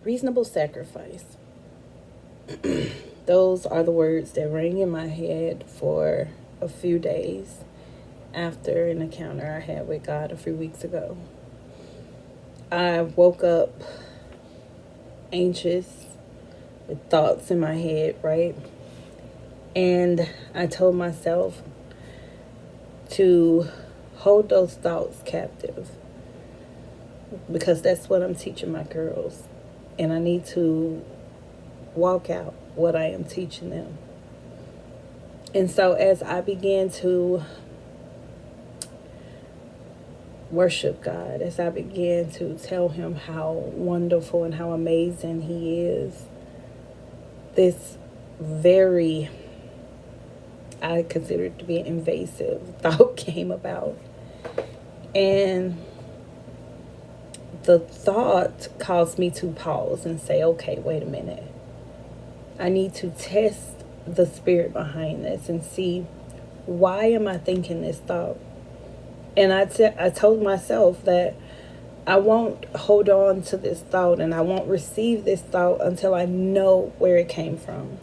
Reasonable sacrifice. Those are the words that rang in my head for a few days after an encounter I had with God a few weeks ago. I woke up anxious with thoughts in my head, right? And I told myself to hold those thoughts captive because that's what I'm teaching my girls. And I need to walk out what I am teaching them. And so as I began to worship God, as I began to tell him how wonderful and how amazing he is, this very, I consider it to be an invasive thought came about. And the thought caused me to pause and say, okay, wait a minute. I need to test the spirit behind this and see, why am I thinking this thought? And I told myself that I won't hold on to this thought and I won't receive this thought until I know where it came from.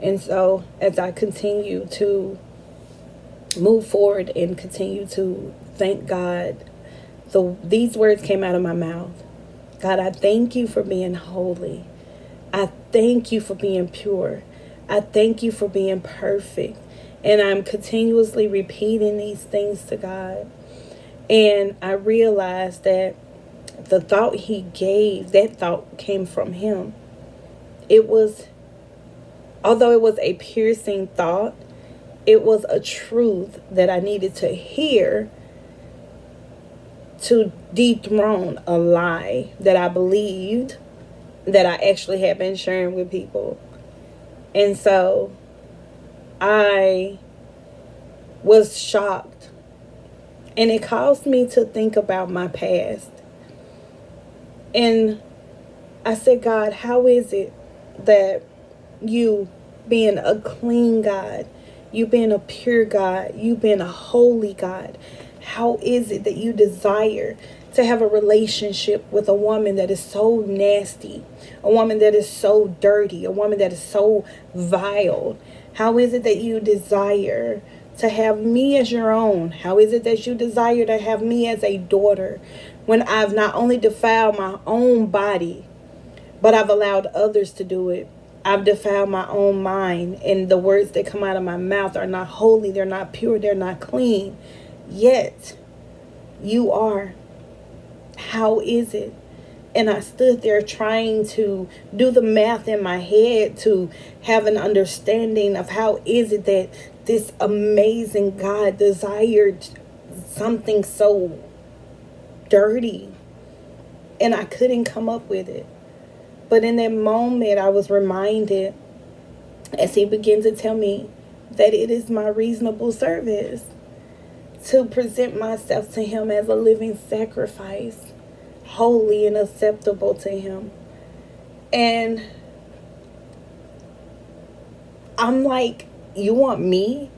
And so as I continue to move forward and continue to thank God, these words came out of my mouth. God, I thank you for being holy. I thank you for being pure. I thank you for being perfect. And I'm continuously repeating these things to God. And I realized that the thought he gave, that thought came from him. Although it was a piercing thought, it was a truth that I needed to hear to dethrone a lie that I believed, that I actually had been sharing with people. And so I was shocked. And it caused me to think about my past. And I said, God, how is it that you being a clean God, you being a pure God, you being a holy God, how is it that you desire to have a relationship with a woman that is so nasty, a woman that is so dirty, a woman that is so vile? How is it that you desire to have me as your own? How is it that you desire to have me as a daughter when I've not only defiled my own body, but I've allowed others to do it? I've defiled my own mind, and the words that come out of my mouth are not holy, they're not pure, they're not clean. Yet, you are. How is it? And I stood there trying to do the math in my head to have an understanding of how is it that this amazing God desired something so dirty. And I couldn't come up with it. But in that moment, I was reminded as he began to tell me that it is my reasonable service to present myself to him as a living sacrifice, holy and acceptable to him. And I'm like, you want me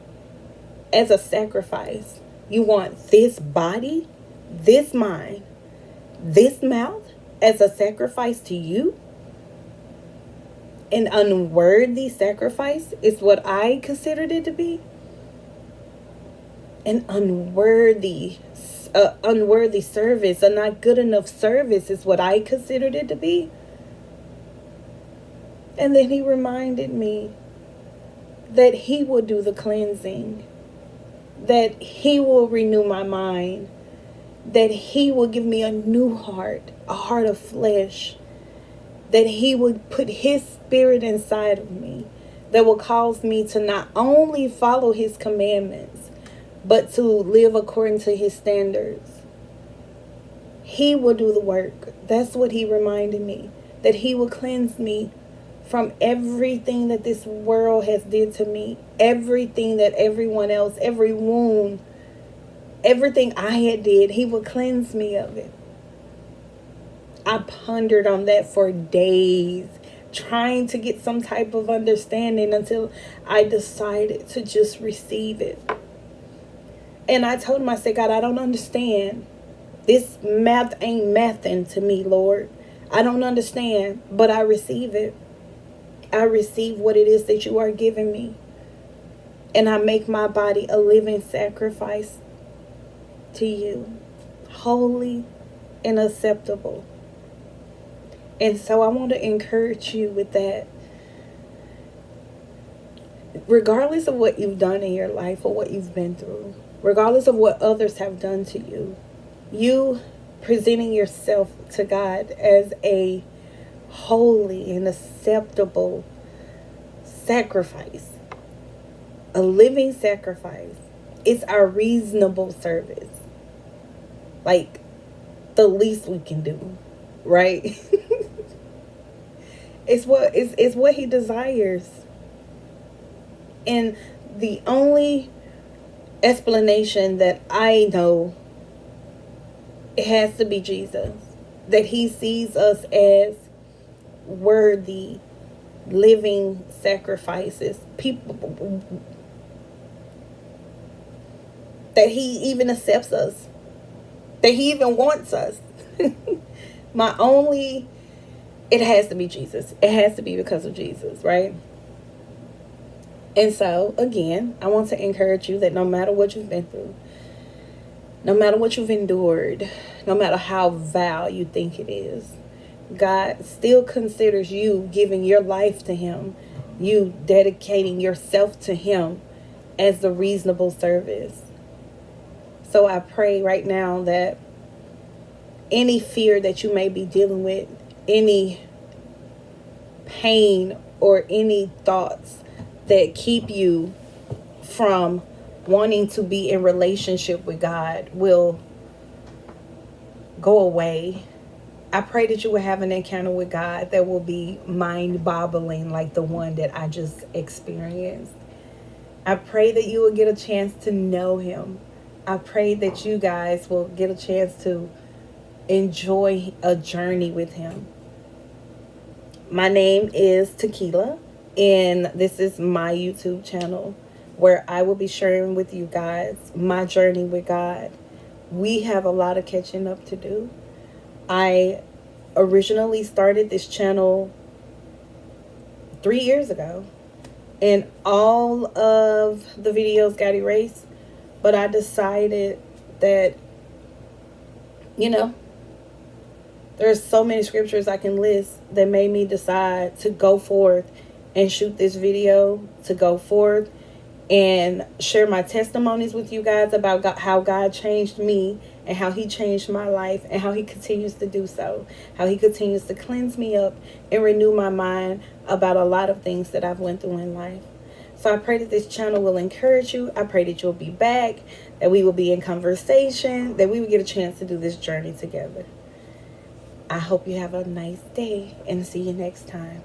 as a sacrifice? You want this body, this mind, this mouth as a sacrifice to you? An unworthy sacrifice is what I considered it to be. An unworthy service, a not good enough service is what I considered it to be. And then he reminded me that he will do the cleansing, that he will renew my mind, that he will give me a new heart, a heart of flesh, that he would put his spirit inside of me that will cause me to not only follow his commandments, but to live according to his standards. He will do the work. That's what he reminded me, that he will cleanse me from everything that this world has did to me, everything that everyone else, every wound, everything I had did, he will cleanse me of it. I pondered on that for days, trying to get some type of understanding until I decided to just receive it. And I told him, I said, God, I don't understand. This math ain't mathing to me, Lord. I don't understand, but I receive it. I receive what it is that you are giving me. And I make my body a living sacrifice to you, holy and acceptable. And so I want to encourage you with that. Regardless of what you've done in your life or what you've been through, regardless of what others have done to you, you presenting yourself to God as a holy and acceptable sacrifice, a living sacrifice. It's our reasonable service. Like the least we can do, right? It's what he desires. And the only explanation that I know, it has to be Jesus. That he sees us as worthy, living sacrifices. People, that he even accepts us. That he even wants us. It has to be Jesus. It has to be because of Jesus, right? And so, again, I want to encourage you that no matter what you've been through, no matter what you've endured, no matter how vile you think it is, God still considers you giving your life to him, you dedicating yourself to him as the reasonable service. So I pray right now that any fear that you may be dealing with, any pain or any thoughts that keep you from wanting to be in relationship with God will go away. I pray that you will have an encounter with God that will be mind-boggling like the one that I just experienced. I pray that you will get a chance to know him. I pray that you guys will get a chance to enjoy a journey with him. My name is Tequila, and this is my YouTube channel where I will be sharing with you guys my journey with God. We have a lot of catching up to do. I originally started this channel 3 years ago, and all of the videos got erased, but I decided that, there's so many scriptures I can list that made me decide to go forth and shoot this video, to go forth and share my testimonies with you guys about how God changed me and how he changed my life and how he continues to do so, how he continues to cleanse me up and renew my mind about a lot of things that I've went through in life. So I pray that this channel will encourage you. I pray that you'll be back, that we will be in conversation, that we will get a chance to do this journey together. I hope you have a nice day and see you next time.